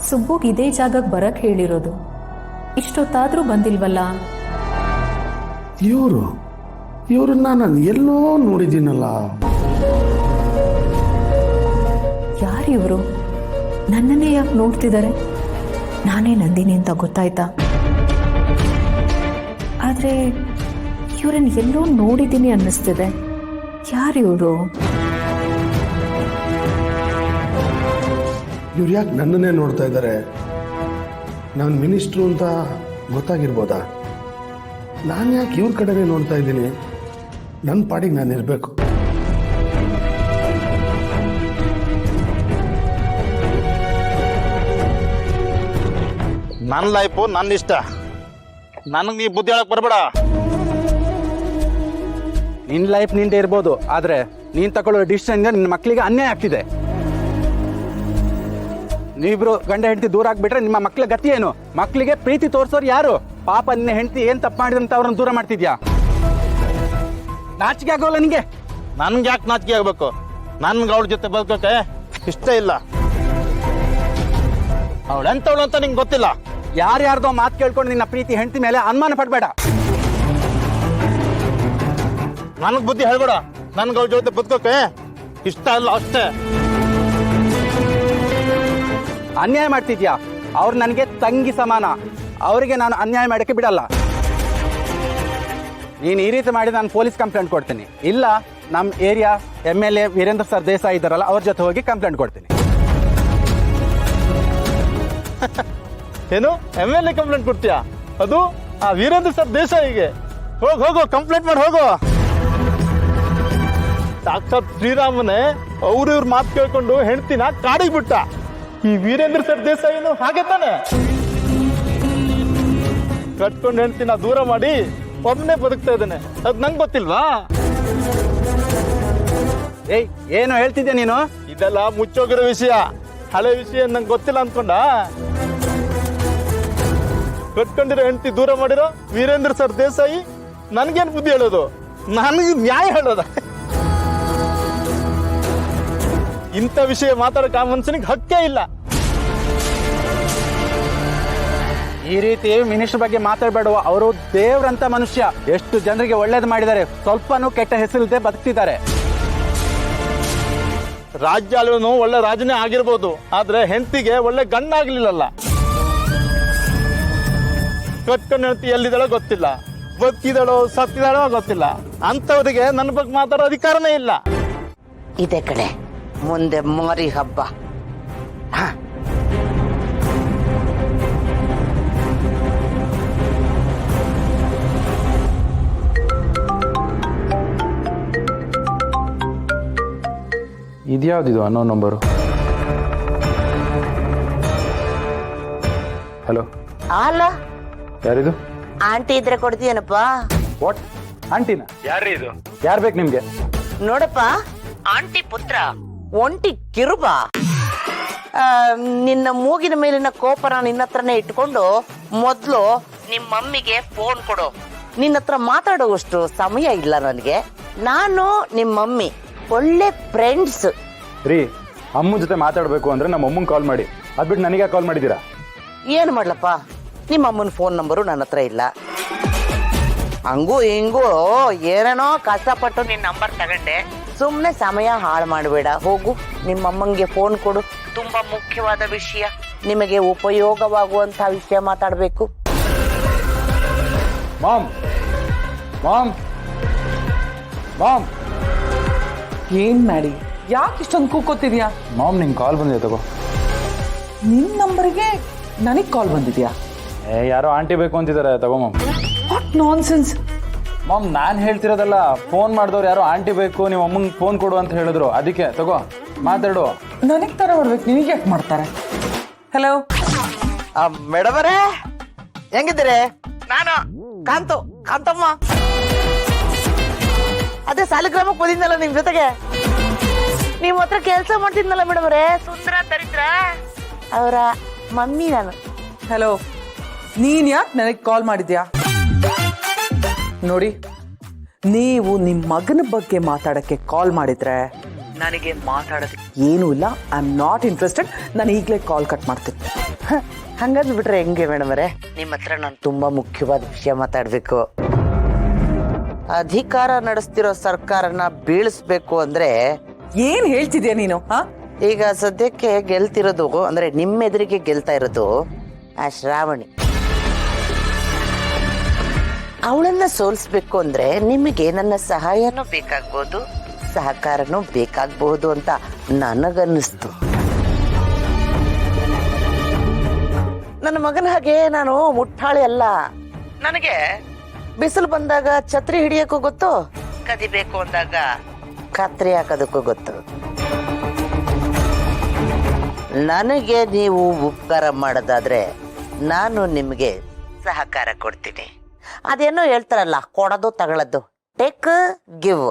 ಸುಬ್ಬುಗೆ ಇದೇ ಜಾಗಕ್ಕೆ ಬರಕ್ಕೆ ಹೇಳಿರೋದು. ಇಷ್ಟೊತ್ತಾದರೂ ಬಂದಿಲ್ವಲ್ಲ? ಇವ್ರನ್ನ ನಾನು ಎಲ್ಲೋ ನೋಡಿದ್ದೀನಲ್ಲ. ಯಾರಿವರು? ನನ್ನನ್ನೇ ಯಾಕೆ ನೋಡ್ತಿದ್ದಾರೆ? ನಾನೇ ನಂದಿನಿ ಅಂತ ಗೊತ್ತಾಯ್ತಾ? ಆದರೆ ಇವರನ್ನು ಎಲ್ಲೋ ನೋಡಿದ್ದೀನಿ ಅನ್ನಿಸ್ತಿದೆ. ಯಾರಿವರು? ಇವ್ರು ಯಾಕೆ ನನ್ನನ್ನೇ ನೋಡ್ತಾ ಇದ್ದಾರೆ? ನಾನು ಮಿನಿಸ್ಟ್ರು ಅಂತ ಗೊತ್ತಾಗಿರ್ಬೋದಾ? ನಾನು ಯಾಕೆ ಇವ್ರ ಕಡೆನೇ ನೋಡ್ತಾ ಇದ್ದೀನಿ? ನನ್ನ ಪಾಡಿಗೆ ನಾನು ಇರಬೇಕು. ನನ್ನ ಲೈಫು ನನ್ನ ಇಷ್ಟ. ನನಗೆ ನೀ ಬುದ್ಧಿ ಹೇಳಕ್ ಬರಬೇಡ. ನಿನ್ನ ಲೈಫ್ ನಿಂದೆ ಇರ್ಬೋದು, ಆದರೆ ನೀನು ತಗೊಳ್ಳೋ ಡಿಸಿಷನ್ಗೆ ನಿನ್ನ ಮಕ್ಕಳಿಗೆ ಅನ್ಯಾಯ ಆಗ್ತಿದೆ. ನೀವಿಬ್ರು ಗಂಡ ಹೆಂಡತಿ ದೂರ ಆಗ್ಬಿಟ್ರೆ ನಿಮ್ಮ ಮಕ್ಕಳ ಗತಿ ಏನು? ಮಕ್ಕಳಿಗೆ ಪ್ರೀತಿ ತೋರಿಸೋರು ಯಾರು? ಪಾಪ ನಿನ್ನ ಹೆಂಡತಿ ಏನು ತಪ್ಪು ಮಾಡಿದಂತ ಅವ್ರನ್ನ ದೂರ ಮಾಡ್ತಿದ್ಯಾ? ನಾಚಿಕೆ ಆಗೋಲ್ಲ ನಿಂಗೆ? ನನ್ಗೆ ಯಾಕೆ ನಾಚಿಕೆ ಆಗ್ಬೇಕು? ನನ್ಗೆ ಅವಳ ಜೊತೆ ಬದುಕೋಕೆ ಇಷ್ಟ ಇಲ್ಲ. ಅವಳೆಂತವಳು ಅಂತ ನಿಂಗೆ ಗೊತ್ತಿಲ್ಲ. ಯಾರ್ಯಾರ್ದೋ ಮಾತು ಕೇಳ್ಕೊಂಡು ನಿನ್ನ ಪ್ರೀತಿ ಹೆಂಡತಿ ಮೇಲೆ ಅನುಮಾನ ಪಡಬೇಡ. ನನಗೆ ಬುದ್ಧಿ ಹೇಳ್ಬೇಡ. ನನ್ಗೆ ಅವಳ ಜೊತೆ ಬದುಕೋಕೆ ಇಷ್ಟ ಇಲ್ಲ ಅಷ್ಟೇ. ಅನ್ಯಾಯ ಮಾಡ್ತಿದ್ಯಾ? ಅವ್ರು ನನಗೆ ತಂಗಿ ಸಮಾನ. ಅವರಿಗೆ ನಾನು ಅನ್ಯಾಯ ಮಾಡೋಕ್ಕೆ ಬಿಡಲ್ಲ. ನೀನು ಈ ರೀತಿ ಮಾಡಿ ನಾನು ಪೊಲೀಸ್ ಕಂಪ್ಲೇಂಟ್ ಕೊಡ್ತೀನಿ. ಇಲ್ಲ ನಮ್ಮ area MLA Virendra sir Desai ಇದ್ದಾರಲ್ಲ, ಅವ್ರ ಜೊತೆ ಹೋಗಿ ಕಂಪ್ಲೇಂಟ್ ಕೊಡ್ತೀನಿ. ಏನು MLA ಕಂಪ್ಲೇಂಟ್ ಕೊಡ್ತೀಯಾ? ಅದು ಆ ವೀರೇಂದ್ರ ಸರ್ ದೇಸಾಯಿಗೆ? ಹೋಗು ಕಂಪ್ಲೇಂಟ್ ಮಾಡಿ ಹೋಗು. ಸಾಕ್ಷಾತ್ ಶ್ರೀರಾಮನೇ ಅವ್ರು ಇವ್ರ ಮಾತು ಕೇಳ್ಕೊಂಡು ಹೆಂಡ್ತಿನ ಕಾಡಿಗೆ ಬಿಟ್ಟ. ಈ ವೀರೇಂದ್ರ ಸರ್ ದೇಸಾಯಿನು ಹಾಗೆ ತಾನೆ? ಕಟ್ಕೊಂಡು ಹೆಂಡ್ತಿನ ದೂರ ಮಾಡಿ ಒಬ್ಬನೇ ಬದುಕ್ತಾ ಇದ್ದಾನೆ. ಅದ್ ನಂಗೆ ಗೊತ್ತಿಲ್ವಾ? ಏಯ್, ಏನು ಹೇಳ್ತಿದ್ಯಾ ನೀನು? ಇದೆಲ್ಲ ಮುಚ್ಚೋಗಿರೋ ವಿಷಯ, ಹಳೆ ವಿಷಯ. ನಂಗೆ ಗೊತ್ತಿಲ್ಲ ಅನ್ಕೊಂಡ? ಕಟ್ಕೊಂಡಿರೋ ಹೆಂಡತಿ ದೂರ ಮಾಡಿರೋ ವೀರೇಂದ್ರ ಸರ್ ದೇಸಾಯಿ ನನ್ಗೇನ್ ಬುದ್ಧಿ ಹೇಳೋದು? ನನಗೆ ನ್ಯಾಯ ಹೇಳೋದ? ಇಂಥ ವಿಷಯ ಮಾತಾಡೋಕೆ ಆ ಮನುಷ್ಯನಿಗೆ ಹಕ್ಕೇ ಇಲ್ಲ. ಈ ರೀತಿ ಮಿನಿಸ್ಟರ್ ಬಗ್ಗೆ ಮಾತಾಡಬೇಡುವ. ಅವರು ದೇವ್ರಂತ ಮನುಷ್ಯ. ಎಷ್ಟು ಜನರಿಗೆ ಒಳ್ಳೇದು ಮಾಡಿದ್ದಾರೆ, ಸ್ವಲ್ಪನೂ ಕೆಟ್ಟ ಹೆಸರಿಲ್ಲದೆ ಬದುಕ್ತಿದ್ದಾರೆ. ರಾಜ್ಯ ಆಳ್ವನು ಒಳ್ಳೆ ರಾಜನೇ ಆಗಿರ್ಬೋದು, ಆದ್ರೆ ಹೆಂಡತಿಗೆ ಒಳ್ಳೆ ಗಂಡ ಆಗ್ಲಿಲ್ಲಲ್ಲ. ಕಟ್ಕೊಂಡು ಹೆಂಡತಿ ಎಲ್ಲಿದ್ದಾಳೋ ಗೊತ್ತಿಲ್ಲ, ಬದುಕಿದಾಳೋ ಸತ್ತಿದಾಳೋ ಗೊತ್ತಿಲ್ಲ. ಅಂತವರಿಗೆ ನನ್ನ ಬಗ್ಗೆ ಮಾತಾಡೋ ಅಧಿಕಾರನೇ ಇಲ್ಲ. ಇದೆ ಕಡೆ ಮುಂದೆ ಮಾರಿ ಹಬ್ಬ. ಇದ್ಯಾವ್ದಿದು ಅನ್ನೋ ನಂಬರು? ಹಲೋ, ಅಲ್ಲ ಯಾರಿದು? ಆಂಟಿ ಇದ್ರೆ ಕೊಡ್ತೀಯನಪ್ಪ. ವಾಟ್? ಆಂಟಿನ? ಯಾರು ಇದು? ಯಾರು ಬೇಕು ನಿಮ್ಗೆ? ನೋಡಪ್ಪ, ಆಂಟಿ ಪುತ್ರ ಒಂಟಿ ಕಿರುಬ. ನಿನ್ನ ಮೂಗಿನ ಮೇಲಿನ ಕೋಪನ ನಿನ್ನ ಹತ್ರನೇ ಇಟ್ಕೊಂಡು ಮೊದ್ಲು ನಿಮ್ಮ ಮಮ್ಮಿಗೆ ಫೋನ್ ಕೊಡು. ನಿನ್ನ ಹತ್ರ ಮಾತಾಡುವಷ್ಟು ಸಮಯ ಇಲ್ಲ ನನಗೆ. ನಾನು ನಿಮ್ಮ ಮಮ್ಮಿ ಒಳ್ಳೆ ಫ್ರೆಂಡ್ಸ್ ರೀ. ಅಮ್ಮನ ಜೊತೆ ಮಾತಾಡಬೇಕು ಅಂದ್ರೆ ನಮ್ಮ ಅಮ್ಮಂಗೆ ಕಾಲ್ ಮಾಡಿ. ಅದ್ಬಿಟ್ಟು ನನಗೆ ಕಾಲ್ ಮಾಡಿದ್ದೀರಾ? ಏನ್ ಮಾಡ್ಲಪ್ಪ, ನಿಮ್ಮ ಅಮ್ಮನ ಫೋನ್ ನಂಬರು ನನ್ನ ಹತ್ರ ಇಲ್ಲ. ಹಂಗೂ ಹಿಂಗೂ ಏನೇನೋ ಕಷ್ಟಪಟ್ಟು ನಿನ್ನ ನಂಬರ್ ತಗೊಂಡೆ. ಸುಮ್ನೆ ಸಮಯ ಹಾಳು ಮಾಡಬೇಡ. ಹೋಗು, ನಿಮ್ಮಮ್ಮಂಗೆ ಫೋನ್ ಕೊಡು. ತುಂಬಾ ಮುಖ್ಯವಾದ ವಿಷಯ, ನಿಮಗೆ ಉಪಯೋಗವಾಗುವಂತ ವಿಷಯ ಮಾತಾಡ್ಬೇಕು. Ma'am ma'am ma'am. ಏನ್ ಮಾಡಿ ಯಾಕೆ ಇಷ್ಟೊಂದು ಕೂಕೋತಿದ್ಯಾ? ಮಾಮ್, ನಿಂಗೆ ಕಾಲ್ ಬಂದಿದೆ, ತಗೋ. ನಿನ್ ನಂಬರ್ಗೆ ನನಗ್ ಕಾಲ್ ಬಂದಿದ್ಯಾ? ಯಾರೋ ಆಂಟಿ ಬೇಕು ಅಂತಿದ್ದಾರೆ, ತಗೋ ಮಾಮ್. ವಾಟ್ ನಾನ್ಸೆನ್ಸ್ ಮಾಮ್, ನಾನು ಹೇಳ್ತಿರೋದಲ್ಲ. ಫೋನ್ ಮಾಡಿದವ್ರು ಯಾರೋ ಆಂಟಿ ಬೇಕು, ನಿಮ್ಮ ಅಮ್ಮಂಗೆ ಫೋನ್ ಕೊಡು ಅಂತ ಹೇಳಿದ್ರು. ಅದಕ್ಕೆ ತಗೋ, ಮಾತಾಡು. ನನಗ್ ತರ ಮಾಡ್ಬೇಕು, ನಿನಗೆ ಯಾಕೆ ಮಾಡ್ತಾರೆ? ಹಲೋ ಮೇಡಮ್ ಅವರೇ, ಹೆಂಗಿದ್ದೀರಿ? ನಾನು ಕಾಂತಮ್ಮ. ಅದೇ ಸಾಲಿಗ್ರಾಮಕ್ಕೆ ಬಂದಿದ್ನಲ್ಲ ನಿಮ್ ಜೊತೆಗೆ. ನಿಮ್ ಹತ್ರ ಕೆಲಸ ಮಾಡ್ತಿದ್ನಲ್ಲ ಮೇಡಮ್ ಅವರೇ, ಸುಂದರ ದರಿದ್ರ ಅವರ ಮಮ್ಮಿ ನಾನು. ಹಲೋ, ನೀನ್ ಯಾಕೆ ನನಗೆ ಕಾಲ್ ಮಾಡಿದ್ಯಾ? ನೋಡಿ, ನೀವು ನಿಮ್ ಮಗನ ಬಗ್ಗೆ ಮಾತಾಡಕ್ಕೆ ಕಾಲ್ ಮಾಡಿದ್ರೆ ನನಗೆ ಮಾತಾಡೋದಕ್ಕೆ ಏನೂ ಇಲ್ಲ. I am not interested. ನಾನು ಈಗಲೇ ಕಾಲ್ ಕಟ್ ಮಾಡ್ತೀನಿ. ಹಂಗಂದ್ಬಿಟ್ರೆ ಹೆಂಗೆ ಮೇಡಮರೇ? ನಿಮ್ಮ ಹತ್ರ ನಾನು ತುಂಬಾ ಮುಖ್ಯವಾದ ವಿಷಯ ಮಾತಾಡ್ಬೇಕು. ಅಧಿಕಾರ ನಡೆಸ್ತಿರೋ ಸರ್ಕಾರನ ಬೀಳಿಸ್ಬೇಕು ಅಂದ್ರೆ ಏನ್ ಹೇಳ್ತಿದ್ಯಾ ನೀನು? ಈಗ ಸದ್ಯಕ್ಕೆ ಗೆಲ್ತಿರೋದು ಅಂದ್ರೆ ನಿಮ್ಮೆದುರಿಗೆ ಗೆಲ್ತಾ ಇರೋದು ಆ ಶ್ರಾವಣಿ. ಅವಳನ್ನ ಸೋಲಿಸ್ಬೇಕು ಅಂದ್ರೆ ನಿಮಗೆ ನನ್ನ ಸಹಾಯನೂ ಬೇಕಾಗ್ಬೋದು, ಸಹಕಾರನೂ ಬೇಕಾಗಬಹುದು ಅಂತ ನನಗನ್ನಿಸ್ತು. ನನ್ನ ಮಗನ ಹಾಗೆ ನಾನು ಮುಟ್ಟಾಳೆ ಅಲ್ಲ. ನನಗೆ ಬಿಸಿಲು ಬಂದಾಗ ಛತ್ರಿ ಹಿಡಿಯಕ್ಕೂ ಗೊತ್ತು, ಕದಿಬೇಕು ಅಂದಾಗ ಕತ್ರಿ ಹಾಕೋದಕ್ಕೂ ಗೊತ್ತು. ನನಗೆ ನೀವು ಉಪಕಾರ ಮಾಡೋದಾದ್ರೆ ನಾನು ನಿಮಗೆ ಸಹಕಾರ ಕೊಡ್ತೀನಿ. ಅದೇನೋ ಹೇಳ್ತಾರಲ್ಲ, ಕೊಡೋದು ತಗೊಳ್ಳೋದು, ಟೇಕ್ ಗಿವ್.